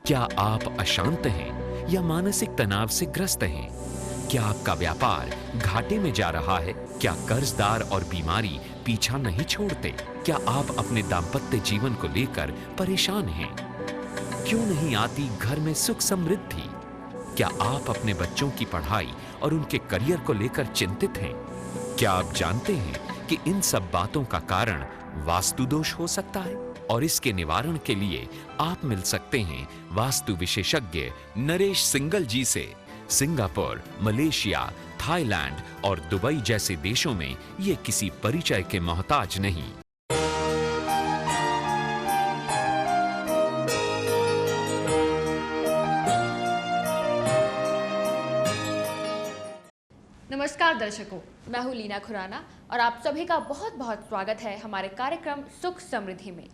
क्या आप अशांत हैं या मानसिक तनाव से ग्रस्त हैं? क्या आपका व्यापार घाटे में जा रहा है? क्या कर्जदार और बीमारी पीछा नहीं छोड़ते? क्या आप अपने दाम्पत्य जीवन को लेकर परेशान हैं? क्यों नहीं आती घर में सुख समृद्धि? क्या आप अपने बच्चों की पढ़ाई और उनके करियर को लेकर चिंतित हैं? क्या आप जानते हैं कि इन सब बातों का कारण वास्तु दोष हो सकता है? और इसके निवारण के लिए आप मिल सकते हैं वास्तु विशेषज्ञ नरेश सिंगल जी से। सिंगापुर, मलेशिया, थाईलैंड और दुबई जैसे देशों में ये किसी परिचय के मोहताज नहीं। नमस्कार दर्शकों, मैं हूं लीना खुराना और आप सभी का बहुत बहुत स्वागत है हमारे कार्यक्रम सुख समृद्धि में।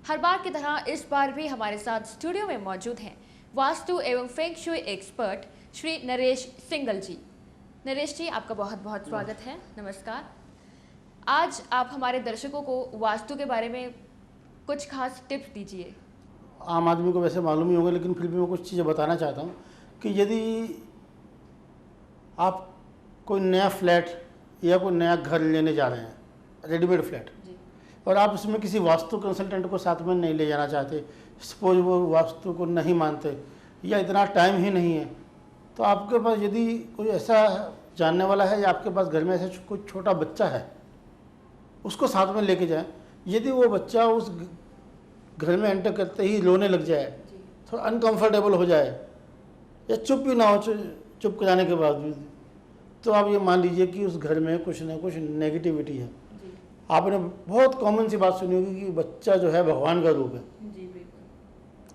हर बार की तरह इस बार भी हमारे साथ स्टूडियो में मौजूद हैं वास्तु एवं feng shui expert Shri Naresh Singal ji. Naresh ji, आपका बहुत बहुत स्वागत है। नमस्कार। आज आप हमारे दर्शकों को वास्तु के बारे में कुछ खास टिप्स दीजिए। आम आदमी को वैसे मालूम ही होगा, लेकिन फिर भी मैं कुछ चीज़ें बताना चाहता हूँ कि यदि आप कोई नया फ्लैट या कोई नया घर लेने जा रहे हैं, रेडीमेड फ्लैट, और आप उसमें किसी वास्तु कंसल्टेंट को साथ में नहीं ले जाना चाहते, सपोज वो वास्तु को नहीं मानते या इतना टाइम ही नहीं है, तो आपके पास यदि कोई ऐसा जानने वाला है या आपके पास घर में ऐसा कोई छोटा बच्चा है, उसको साथ में लेके जाएं। यदि वो बच्चा उस घर में एंटर करते ही रोने लग जाए, थोड़ा अनकंफर्टेबल हो जाए या चुप भी ना हो, चुप कराने के बावजूद, तो आप ये मान लीजिए कि उस घर में कुछ ना कुछ नेगेटिविटी है। आपने बहुत कॉमन सी बात सुनी होगी कि बच्चा जो है भगवान का रूप है।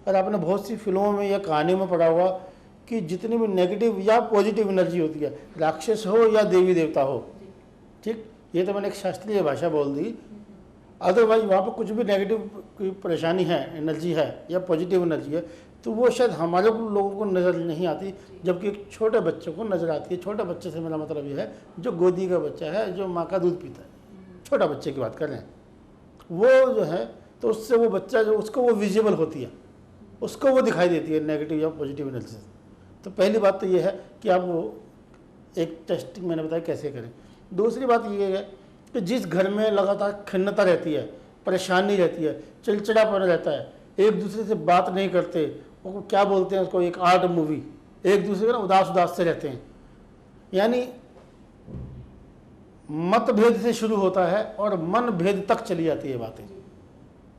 और आपने बहुत सी फिल्मों में या कहानियों में पढ़ा होगा कि जितनी भी नेगेटिव या पॉजिटिव एनर्जी होती है, राक्षस हो या देवी देवता हो, ठीक, ये तो मैंने एक शास्त्रीय भाषा बोल दी। अदरवाइज वहाँ पर कुछ भी नेगेटिव कोई परेशानी है, एनर्जी है या पॉजिटिव एनर्जी है, तो वो शायद हमारे लोगों को नज़र नहीं आती, जबकि एक छोटे बच्चे को नज़र आती है। छोटे बच्चे से मेरा मतलब ये है जो गोदी का बच्चा है, जो माँ का दूध पीता है, छोटा बच्चे की बात कर रहे हैं, वो जो है, तो उससे वो बच्चा जो उसको वो विजिबल होती है, उसको वो दिखाई देती है नेगेटिव या पॉजिटिव एनर्जी। तो पहली बात तो ये है कि आप वो एक टेस्टिंग मैंने बताया कैसे करें। दूसरी बात ये है कि जिस घर में लगातार खिन्नता रहती है, परेशानी रहती है, चिड़चिड़ापन रहता है, एक दूसरे से बात नहीं करते, वो क्या बोलते हैं उसको, एक आर्ट मूवी, एक दूसरे को ना उदास उदास से रहते हैं, यानी मतभेद से शुरू होता है और मन भेद तक चली जाती है बातें।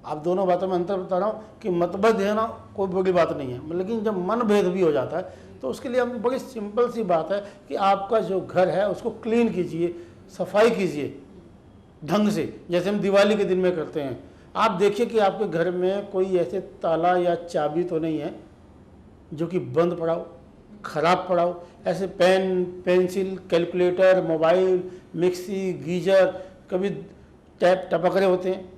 आप दोनों बातों में अंतर बता रहा हूँ कि मतभेद है ना, कोई बड़ी बात नहीं है, लेकिन जब मन भेद भी हो जाता है तो उसके लिए हम बड़ी सिंपल सी बात है कि आपका जो घर है उसको क्लीन कीजिए, सफाई कीजिए ढंग से, जैसे हम दिवाली के दिन में करते हैं। आप देखिए कि आपके घर में कोई ऐसे ताला या चाबी तो नहीं है जो कि बंद पड़ा हो, खराब पड़ा हो। ऐसे pen, pencil, calculator, mobile, mixie, geyser कभी टैप टपक रहे होते हैं,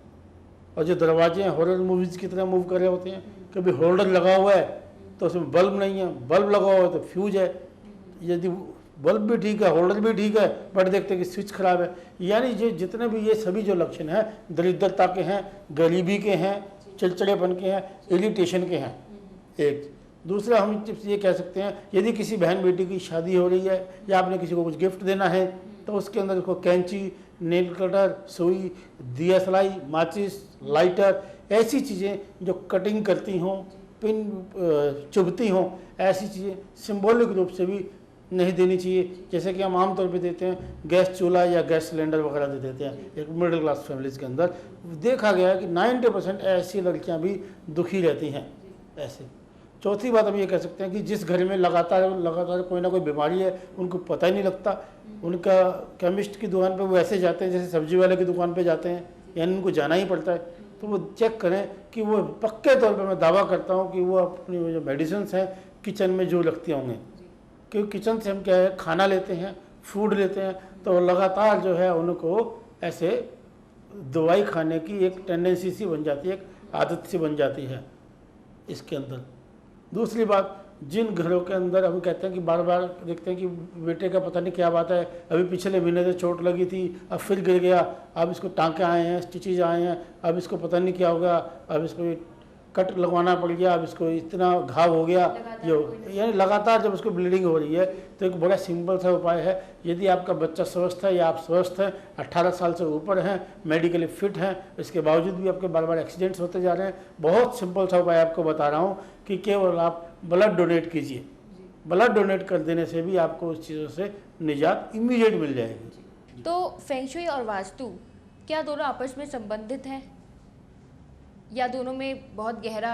और जो दरवाजे हैं हॉरर मूवीज़ की तरह मूव कर रहे होते हैं। कभी होल्डर लगा हुआ है तो उसमें बल्ब नहीं है, बल्ब लगा हुआ है तो फ्यूज है, यदि बल्ब भी ठीक है, होल्डर भी ठीक है, बट देखते हैं कि स्विच खराब है। यानी जो जितने भी ये सभी जो लक्षण हैं दरिद्रता के हैं, गरीबी के हैं, चिड़चिड़ेपन के हैं, इरिटेशन के हैं। एक दूसरा हम टिप्स ये कह सकते हैं, यदि किसी बहन बेटी की शादी हो रही है या आपने किसी को कुछ गिफ्ट देना है, तो उसके अंदर उसको कैंची, नेल कटर, सुई, दिया सलाई, माचिस, लाइटर, ऐसी चीज़ें जो कटिंग करती हों, पिन चुभती हों, ऐसी चीज़ें सिंबॉलिक रूप से भी नहीं देनी चाहिए। जैसे कि हम आमतौर पे देते हैं गैस चूल्हा या गैस सिलेंडर वगैरह दे देते हैं एक मिडिल क्लास फैमिलीज़ के अंदर। देखा गया है कि 90% ऐसी लड़कियां भी दुखी रहती हैं ऐसे। चौथी बात हम ये कह सकते हैं कि जिस घर में लगातार कोई ना कोई बीमारी है, उनको पता ही नहीं लगता। उनका केमिस्ट की दुकान पे वो ऐसे जाते हैं जैसे सब्जी वाले की दुकान पे जाते हैं, यानी उनको जाना ही पड़ता है। तो वो चेक करें कि वो पक्के तौर पे मैं दावा करता हूँ कि वो अपनी जो मेडिसिन्स हैं किचन में जो रखते होंगे, क्योंकि किचन से हम क्या है खाना लेते हैं, फूड लेते हैं, तो लगातार जो है उनको ऐसे दवाई खाने की एक टेंडेंसी सी बन जाती है, एक आदत सी बन जाती है इसके अंदर। दूसरी बात, जिन घरों के अंदर हम कहते हैं कि बार बार देखते हैं कि बेटे का पता नहीं क्या बात है, अभी पिछले महीने से चोट लगी थी, अब फिर गिर गया, अब इसको टाँके आए हैं, स्टिचेज आए हैं, अब इसको पता नहीं क्या होगा, अब इसको कट लगवाना पड़ गया, अब इसको इतना घाव हो गया, जो यानी लगातार जब उसको ब्लीडिंग हो रही है, तो एक बड़ा सिंपल सा उपाय है। यदि आपका बच्चा स्वस्थ है या आप स्वस्थ हैं, 18 साल से ऊपर हैं, मेडिकली फिट हैं, इसके बावजूद भी आपके बार बार एक्सीडेंट्स होते जा रहे हैं, बहुत सिंपल सा उपाय आपको बता रहा हूँ कि केवल आप ब्लड डोनेट कीजिए। ब्लड डोनेट कर देने से भी आपको उस चीज़ों से निजात इमीडिएट मिल जाएगी। तो फेंग शुई और वास्तु क्या दोनों आपस में संबंधित हैं या दोनों में बहुत गहरा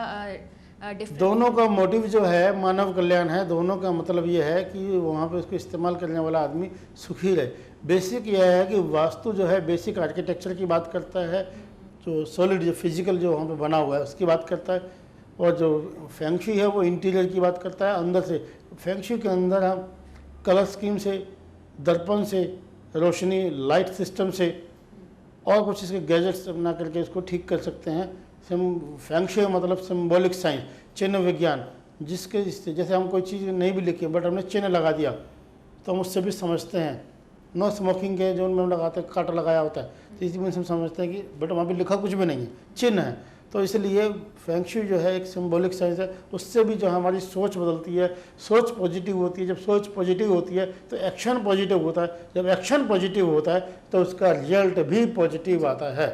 डिफरेंस? दोनों का मोटिव जो है मानव कल्याण है। दोनों का मतलब ये है कि वहाँ पे उसको इस्तेमाल करने वाला आदमी सुखी रहे। बेसिक यह है कि वास्तु जो है बेसिक आर्किटेक्चर की बात करता है, जो सॉलिड जो फिजिकल जो वहाँ पे बना हुआ है उसकी बात करता है, और जो फेंग शुई है वो इंटीरियर की बात करता है, अंदर से। फेंग शुई के अंदर हम कलर स्कीम से, दर्पण से, रोशनी लाइट सिस्टम से और कुछ इसके गैजेट्स बना करके इसको ठीक कर सकते हैं। फेंग शुई मतलब सिंबॉलिक साइंस, चिन्ह विज्ञान, जिसके जैसे हम कोई चीज़ नहीं भी लिखी बट हमने चिन्ह लगा दिया तो हम उससे भी समझते हैं। नो स्मोकिंग के जो उनमें हम लगाते हैं, कांटा लगाया होता है, तो इसी में हम समझते हैं कि बट वहाँ पे लिखा कुछ भी नहीं है, चिन्ह है। तो इसलिए फेंग शुई जो है एक सिंबॉलिक साइंस है, उससे भी जो हमारी सोच बदलती है, सोच पॉजिटिव होती है। जब सोच पॉजिटिव होती है तो एक्शन पॉजिटिव होता है, जब एक्शन पॉजिटिव होता है तो उसका रिजल्ट भी पॉजिटिव आता है।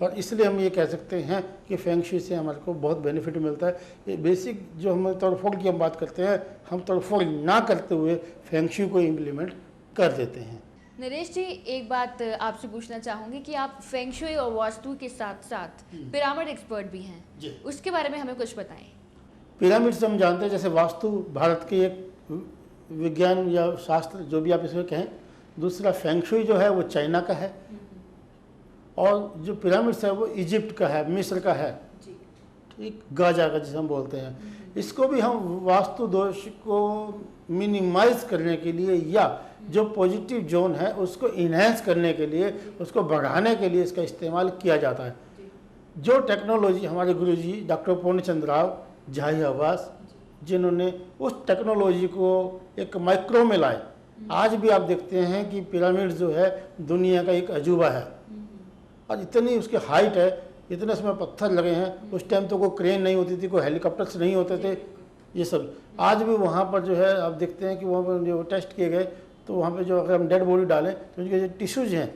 और इसलिए हम ये कह सकते हैं कि फेंग शुई से हमारे को बहुत बेनिफिट मिलता है। ये बेसिक जो हम तोड़फोड़ की हम बात करते हैं, हम तोड़फोड़ ना करते हुए फेंग शुई को इम्प्लीमेंट कर देते हैं। नरेश जी, एक बात आपसे पूछना चाहूँगी कि आप फेंग शुई और वास्तु के साथ साथ पिरामिड एक्सपर्ट भी हैं, उसके बारे में हमें कुछ बताएं। पिरामिड से हम जानते हैं, जैसे वास्तु भारत की एक विज्ञान या शास्त्र जो भी आप इसमें कहें। दूसरा फेंग शुई जो है वो चाइना का है, और जो पिरामिड्स है वो इजिप्ट का है, मिस्र का है, ठीक, गाजा का जिसे हम बोलते हैं। इसको भी हम वास्तु दोष को मिनिमाइज करने के लिए या जो पॉजिटिव जोन है उसको इन्हेंस करने के लिए, उसको बढ़ाने के लिए इसका इस्तेमाल किया जाता है। जो टेक्नोलॉजी हमारे गुरुजी डॉक्टर पूर्णचंद्र राव जहाई आवास, जिन्होंने उस टेक्नोलॉजी को एक माइक्रो में लाए, आज भी आप देखते हैं कि पिरामिड जो है दुनिया का एक अजूबा है, और इतनी उसकी हाइट है, इतने उसमें पत्थर लगे हैं। उस टाइम तो कोई क्रेन नहीं होती थी, कोई हेलीकॉप्टर्स नहीं होते थे, ये सब। आज भी वहाँ पर जो है आप देखते हैं कि वहाँ पर जो टेस्ट किए गए तो वहाँ पे जो अगर हम डेड बॉडी डालें तो उनके जो टिश्यूज हैं,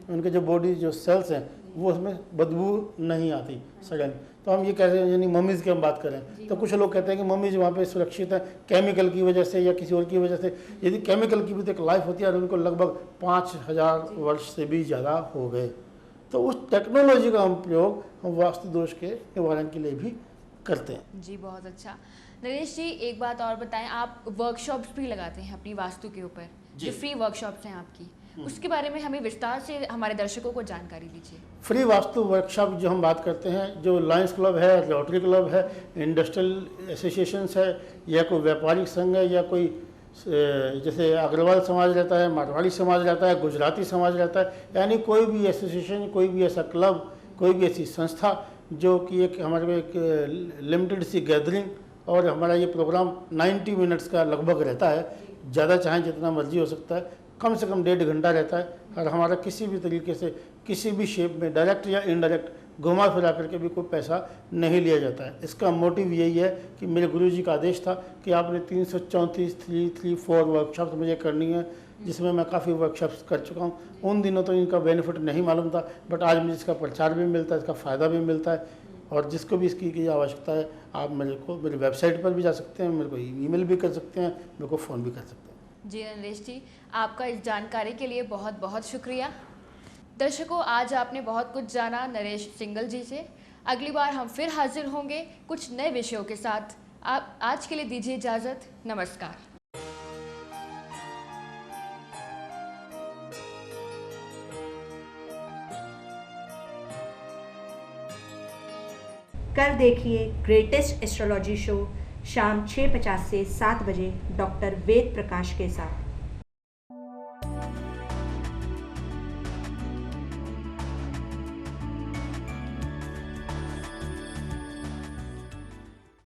उनके जो बॉडी जो सेल्स हैं, वो उसमें बदबू नहीं आती सडन। तो हम ये कह रहे हैं, यानी मम्मीज़ की हम बात करें तो कुछ लोग कहते हैं कि मम्मीज़ वहाँ पे सुरक्षित है केमिकल की वजह से या किसी और की वजह से। यदि केमिकल की भी तो एक लाइफ होती है, और उनको लगभग 5000 वर्ष से भी ज़्यादा हो गए। तो उस टेक्नोलॉजी का हम प्रयोग हम वास्तु दोष के निवारण के लिए भी करते हैं। जी, बहुत अच्छा। नरेश जी, एक बात और बताएं, आप वर्कशॉप्स भी लगाते हैं अपनी वास्तु के ऊपर, जो फ्री वर्कशॉप्स हैं आपकी, उसके बारे में हमें विस्तार से हमारे दर्शकों को जानकारी दीजिए। फ्री वास्तु वर्कशॉप जो हम बात करते हैं, जो लायंस क्लब है, रोटरी क्लब है, इंडस्ट्रियल एसोसिएशंस है, या कोई व्यापारिक संघ है, या कोई जैसे अग्रवाल समाज रहता है, मारवाड़ी समाज रहता है, गुजराती समाज रहता है, यानी कोई भी एसोसिएशन, कोई भी ऐसा क्लब, कोई भी ऐसी संस्था जो कि एक हमारे एक लिमिटेड सी गैदरिंग, और हमारा ये प्रोग्राम 90 मिनट्स का लगभग रहता है, ज़्यादा चाहें जितना मर्जी हो सकता है, कम से कम 1.5 घंटा रहता है। और हमारा किसी भी तरीके से किसी भी शेप में डायरेक्ट या इनडायरेक्ट घुमा फिरा करके भी कोई पैसा नहीं लिया जाता है। इसका मोटिव यही है कि मेरे गुरुजी का आदेश था कि आपने 334 334 वर्कशॉप्स मुझे करनी है, जिसमें मैं काफ़ी वर्कशॉप्स कर चुका हूँ। उन दिनों तो इनका बेनिफिट नहीं मालूम था, बट आज मुझे इसका प्रचार भी मिलता है, इसका फ़ायदा भी मिलता है। और जिसको भी इसकी की आवश्यकता है, आप मेरी वेबसाइट पर भी जा सकते हैं, मेरे को ईमेल भी कर सकते हैं, मेरे को फ़ोन भी कर सकते हैं। जी नरेश जी, आपका इस जानकारी के लिए बहुत बहुत शुक्रिया। दर्शकों, आज आपने बहुत कुछ जाना नरेश सिंगल जी से। अगली बार हम फिर हाजिर होंगे कुछ नए विषयों के साथ। आप आज के लिए दीजिए इजाज़त। नमस्कार। कर देखिए ग्रेटेस्ट एस्ट्रोलॉजी शो शाम 6:50 से 7 बजे डॉक्टर वेद प्रकाश के साथ।